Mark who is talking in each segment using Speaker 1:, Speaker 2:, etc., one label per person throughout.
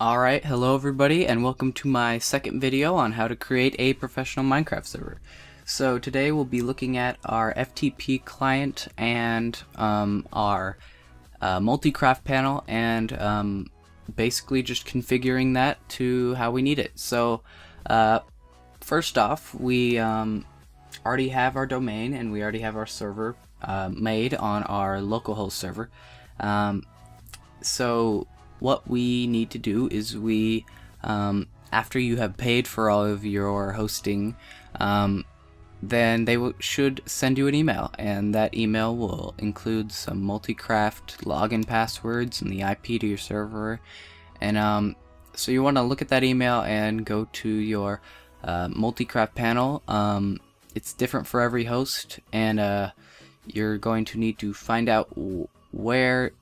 Speaker 1: Alright, hello everybody and welcome to my second video on how to create a professional Minecraft server. So today we'll be looking at our FTP client and our multicraft panel and basically just configuring that to how we need it. So first off, we already have our domain and we already have our server made on our localhost server. So what we need to do is after you have paid for all of your hosting, then they should send you an email, and that email will include some multicraft login passwords and the IP to your server. And so you want to look at that email and go to your multicraft panel. It's different for every host, and you're going to need to find out where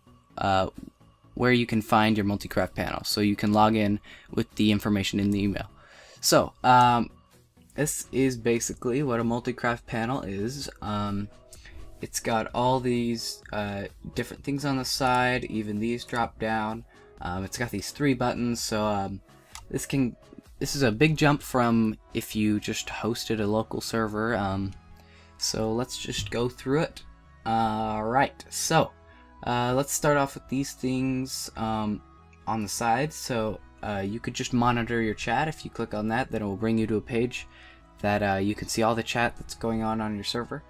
Speaker 1: you can find your multicraft panel, so you can log in with the information in the email. So this is basically what a multicraft panel is. It's got all these different things on the side, even these drop down. It's got these 3 buttons, so this is a big jump from if you just hosted a local server. So let's just go through it. Alright, so let's start off with these things on the side. So you could just monitor your chat. If you click on that, then it will bring you to a page that you can see all the chat that's going on your server.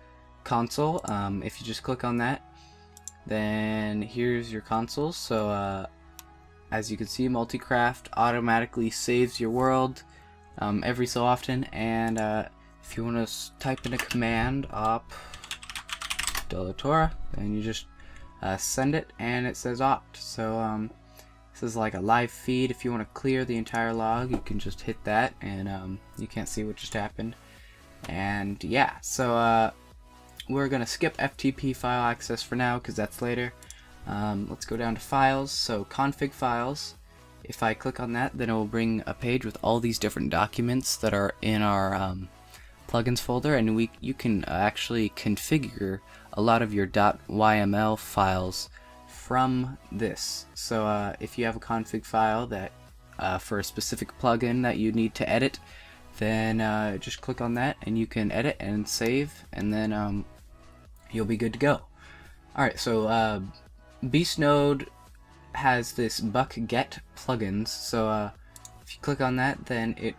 Speaker 1: Console, if you just click on that, then here's your console. So as you can see, multicraft automatically saves your world every so often, and if you want to type in a command op DaLatora, then you just send it and it says opt. So this is like a live feed. If you want to clear the entire log, you can just hit that, and you can't see what just happened. And yeah, so we're gonna skip FTP file access for now because that's later. Let's go down to files. So config files, if I click on that, then it will bring a page with all these different documents that are in our plugins folder, and you can actually configure a lot of your .yml files from this. So if you have a config file that for a specific plugin that you need to edit, then just click on that and you can edit and save, and then you'll be good to go. Alright, so Beast Node has this buck-get plugins. So if you click on that, then it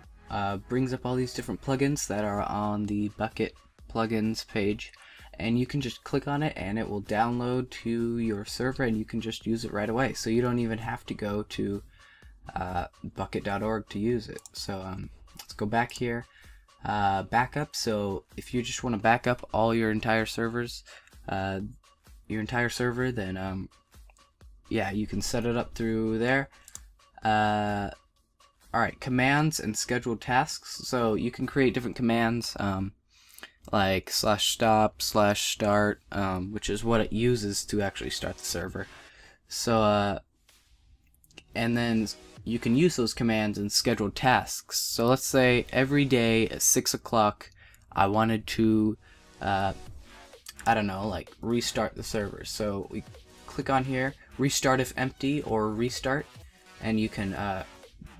Speaker 1: brings up all these different plugins that are on the bucket plugins page, and you can just click on it and it will download to your server and you can just use it right away. So you don't even have to go to bucket.org to use it. So let's go back here. Backup. So if you just want to back up all your entire servers, then yeah, you can set it up through there. Alright, commands and scheduled tasks. So you can create different commands, like /stop, /start, which is what it uses to actually start the server. So and then you can use those commands in scheduled tasks. So let's say every day at 6 o'clock I wanted to I don't know, like restart the server. So we click on here, restart if empty or restart, and you can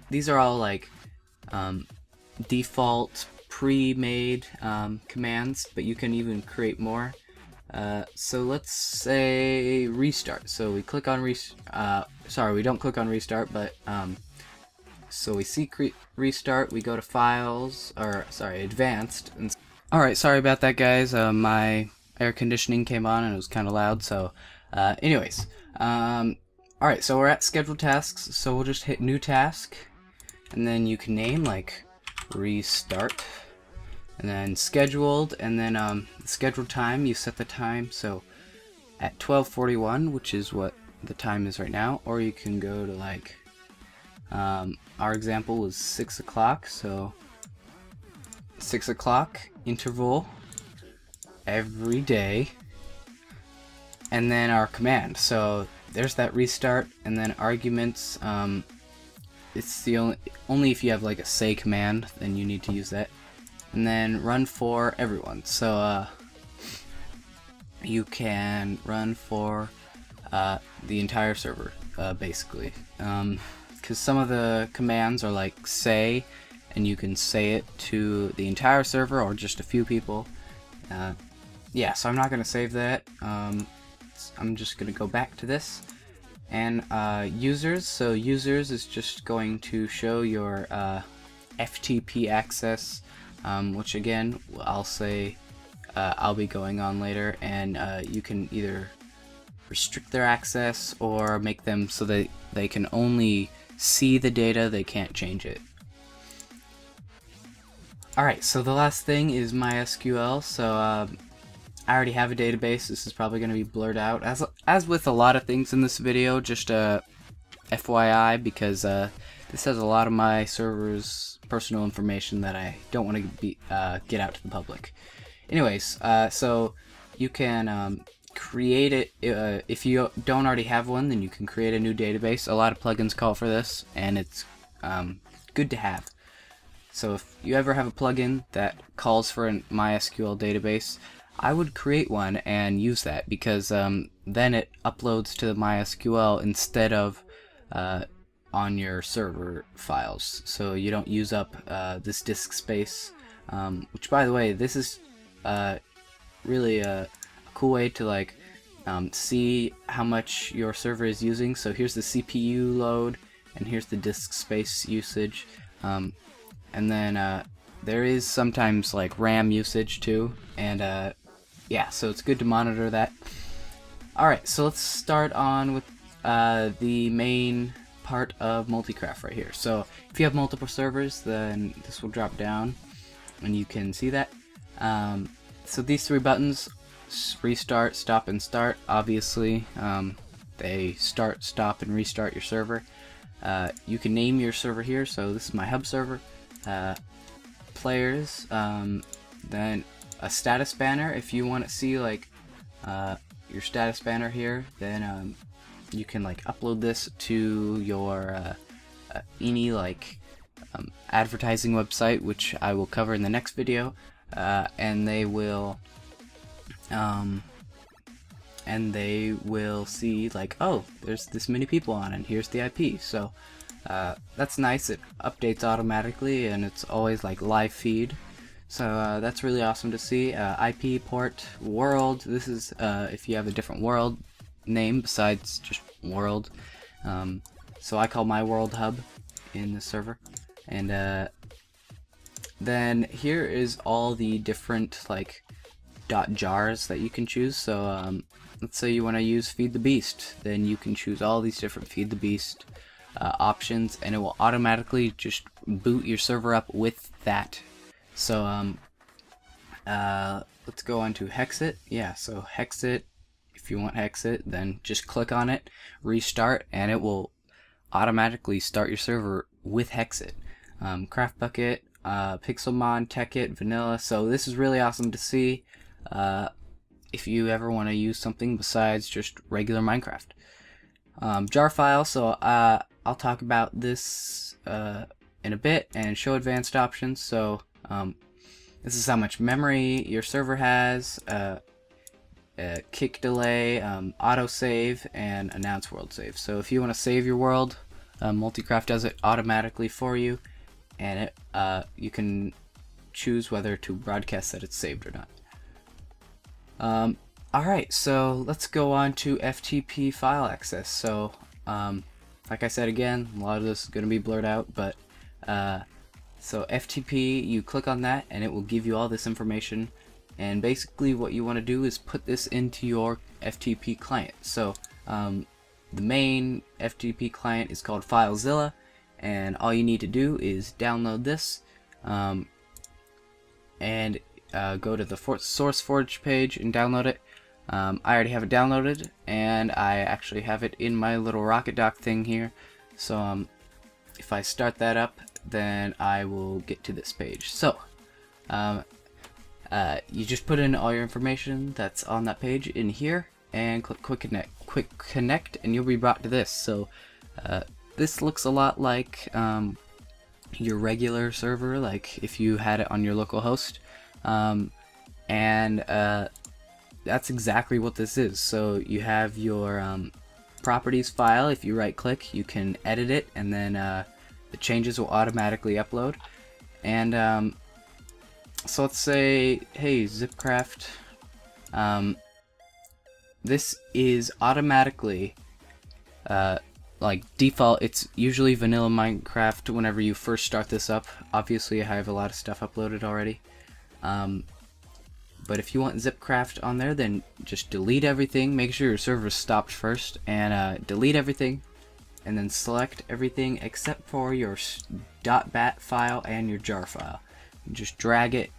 Speaker 1: these are all like default pre-made commands, but you can even create more. So let's say restart. So we click on sorry, we don't click on restart, but so we see restart, we go to files, or sorry, advanced. And alright, sorry about that, guys. My air conditioning came on and it was kind of loud. So anyways, alright, so we're at scheduled tasks, so we'll just hit new task, and then you can name like restart, and then scheduled, and then the scheduled time, you set the time, so at 12:41, which is what the time is right now, or you can go to like our example was 6 o'clock, so 6 o'clock interval every day, and then our command. So there's that restart, and then arguments. It's the only if you have like a say command, then you need to use that. And then run for everyone. So you can run for the entire server, basically. Kind because some of the commands are like say, and you can say it to the entire server or just a few people. Yeah, so I'm not going to save that. I'm just going to go back to this. And users, so users is just going to show your FTP access, which again, I'll say I'll be going on later, and you can either restrict their access or make them so that they can only see the data, they can't change it. Alright, so the last thing is MySQL. So I already have a database. This is probably going to be blurred out, as with a lot of things in this video, just FYI, because this has a lot of my server's personal information that I don't want to get out to the public. Anyways, so you can create it. If you don't already have one, then you can create a new database. A lot of plugins call for this, and it's good to have. So if you ever have a plugin that calls for a MySQL database, I would create one and use that, because then it uploads to the MySQL instead of on your server files, so you don't use up this disk space, which, by the way, this is really a cool way to like see how much your server is using. So here's the CPU load, and here's the disk space usage, and then there is sometimes like RAM usage too, and yeah, so it's good to monitor that. Alright, so let's start on with the main part of multicraft right here. So if you have multiple servers, then this will drop down and you can see that. So these three buttons, restart, stop, and start, obviously they start, stop, and restart your server. You can name your server here, so this is my hub server. Players, then a status banner. If you want to see like your status banner here, then you can like upload this to your any like advertising website, which I will cover in the next video, and they will see like, oh, there's this many people on, and here's the IP. So that's nice. It updates automatically, and it's always like live feed. So that's really awesome to see. IP port world. This is if you have a different world name besides just world. So I call my world hub in the server, and then here is all the different like .jars that you can choose. So let's say you want to use feed the beast, then you can choose all these different feed the beast options, and it will automatically just boot your server up with that. So let's go on to Hexit. Yeah, so Hexit, if you want Hexit, then just click on it, restart, and it will automatically start your server with Hexit. Craft Bucket, Pixelmon, Techit, Vanilla. So this is really awesome to see if you ever want to use something besides just regular Minecraft. Jar file, so I'll talk about this in a bit and show advanced options. So this is how much memory your server has, kick delay, autosave, and announce world save. So if you want to save your world, multicraft does it automatically for you, and it you can choose whether to broadcast that it's saved or not. Alright, so let's go on to FTP file access. So like I said again, a lot of this is going to be blurred out, but so FTP, you click on that and it will give you all this information, and basically what you want to do is put this into your FTP client. So the main FTP client is called FileZilla, and all you need to do is download this and go to the SourceForge page and download it. I already have it downloaded, and I actually have it in my little Rocket Dock thing here. So if I start that up, then I will get to this page. So you just put in all your information that's on that page in here, and click quick connect, and you'll be brought to this. So this looks a lot like your regular server, like if you had it on your local host, and that's exactly what this is. So you have your properties file, if you right click, you can edit it, and then the changes will automatically upload. And so let's say, hey, Zipcraft, this is automatically like default. It's usually vanilla Minecraft whenever you first start this up. Obviously I have a lot of stuff uploaded already, but if you want Zipcraft on there, then just delete everything, make sure your server's stopped first, and delete everything, and then select everything except for your .bat file and your jar file. Just drag it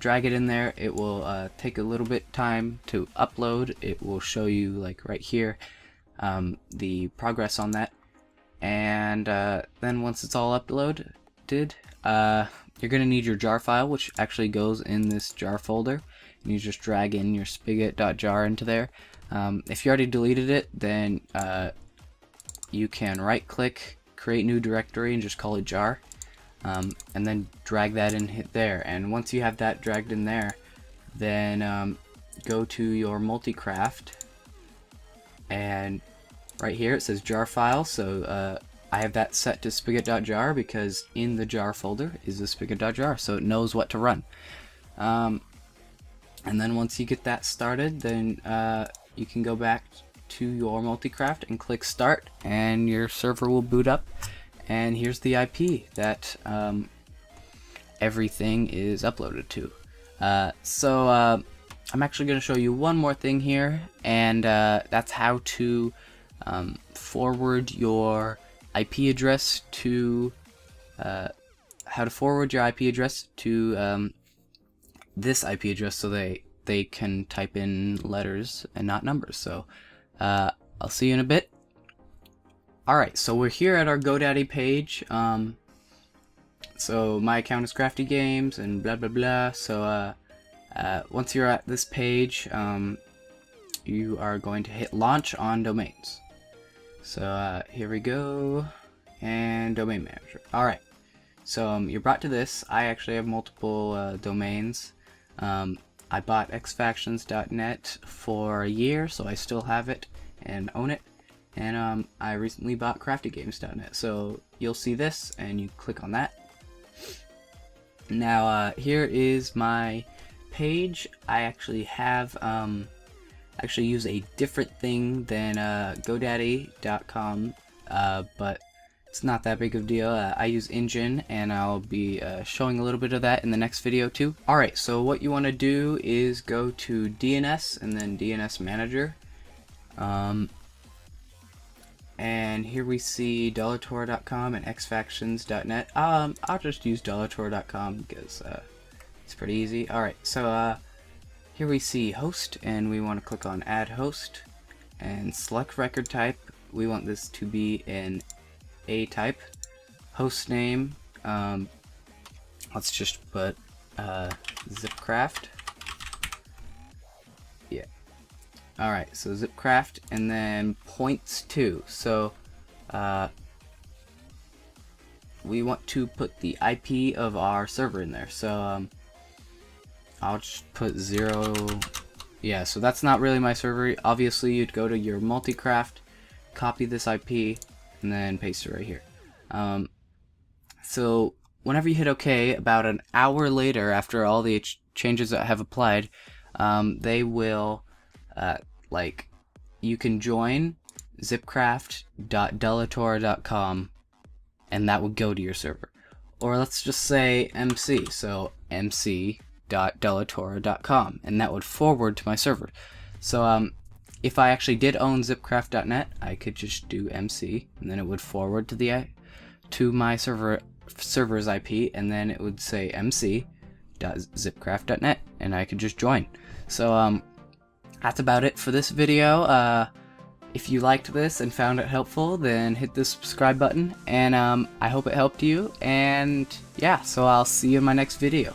Speaker 1: in there. It will take a little bit time to upload. It will show you, like right here, the progress on that, and then once it's all uploaded, you're gonna need your jar file, which actually goes in this jar folder. And you just drag in your spigot.jar into there. If you already deleted it, then you can right click, create new directory, and just call it jar, and then drag that in there. And once you have that dragged in there, then go to your multicraft, and right here it says jar file. So I have that set to spigot.jar because in the jar folder is the spigot.jar, so it knows what to run. And then once you get that started, then you can go back to your multicraft and click start, and your server will boot up. And here's the IP that everything is uploaded to. So I'm actually going to show you one more thing here, and that's how to forward your IP address to this IP address, so they can type in letters and not numbers. So I'll see you in a bit. Alright, so we're here at our GoDaddy page. So my account is Crafty Games and blah blah blah. So once you're at this page, you are going to hit launch on domains. So here we go, and domain manager. Alright, so you're brought to this. I actually have multiple domains. I bought xfactions.net for a year, so I still have it and own it. And I recently bought craftygames.net, so you'll see this and you click on that. Now here is my page. I actually have use a different thing than GoDaddy.com, but it's not that big of a deal. I use Engine, and I'll be showing a little bit of that in the next video too. Alright, so what you want to do is go to DNS and then DNS Manager. And here we see DaLatora.com and xfactions.net. I'll just use DaLatora.com because it's pretty easy. Alright, so here we see host, and we want to click on add host and select record type. We want this to be an A type. Host name, let's just put Zipcraft. Yeah. Alright, so Zipcraft, and then points to. So we want to put the IP of our server in there. So I'll just put 0. Yeah, so that's not really my server. Obviously, you'd go to your multicraft, copy this IP, and then paste it right here. So whenever you hit OK, about an hour later, after all the changes that have applied, they will you can join zipcraft.dalatora.com, and that will go to your server. Or let's just say MC, so mc.dalatora.com, and that would forward to my server. So if I actually did own zipcraft.net, I could just do MC, and then it would forward to my server's IP, and then it would say mc.zipcraft.net, and I could just join. So that's about it for this video. If you liked this and found it helpful, then hit the subscribe button, and I hope it helped you. And yeah, so I'll see you in my next video.